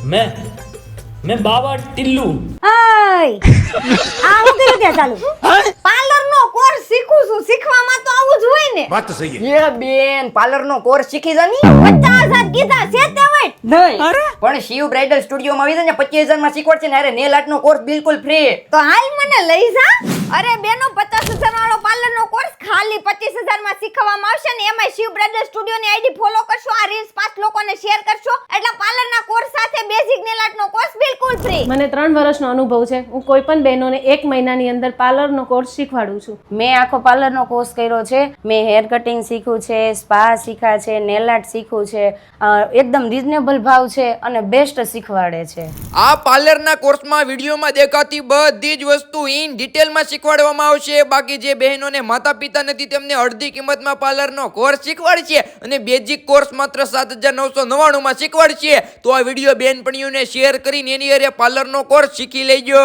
मैं बाबा टिल्लू। આ હું કર્યું ત્યાં ચાલુ પાર્લર નો કોર્સ શીખું છું શીખવામાં તો આવું જ હોય ને વાત તો સહી છે. એ બેન પાર્લર નો કોર્સ શીખી જાની 50,000 કીધા છે તે હોય નહીં પણ શિવ બ્રાઇડલ સ્ટુડિયો માં આવી જાય ને 25,000 માં શીખવાડશે ને અરે નેલ આર્ટ નો કોર્સ બિલકુલ ફ્રી તો હાલ મને લઈ જા અરે બેનો 50,000 વાળો પાર્લર નો કોર્સ ખાલી 25,000 માં શીખવામાં આવશે ને એમાં શિવ બ્રાઇડલ સ્ટુડિયો ની આઈડી ફોલો કરશો આ રીલ્સ 5 લોકોને શેર કરશો એટલે પાર્લર ના કોર્સ સાથે બેઝિક નેલ આર્ટ નો કોર્સ બિલકુલ ફ્રી મને 3 વર્ષનો અનુભવ છે હું કોઈ પણ બહેનોને 1 મહિનાની અંદર પાર્લરનો કોર્સ શીખવાડું છું મેં આખો પાર્લરનો કોર્સ કર્યો છે મેં હેર કટિંગ શીખ્યું છે સ્પા શીખ્યા છે નેલ આર્ટ શીખ્યું છે એકદમ રીઝનેબલ ભાવ છે અને બેસ્ટ શીખવાડે છે આ પાર્લરના કોર્સમાં વિડીયોમાં દેખાતી બધી જ વસ્તુ ઇન ડિટેલમાં શીખવાડવામાં આવશે બાકી જે બહેનોને માતા પિતા નથી તેમને અડધી કિંમતમાં પાર્લરનો કોર્સ શીખવાડશે અને બેઝિક કોર્સ માત્ર 7,999 માં શીખવાડશે તો આ વિડીયો બેનપણીઓને શેર કરીને એની અરે પાર્લરનો કોર્સ શીખી લેજો।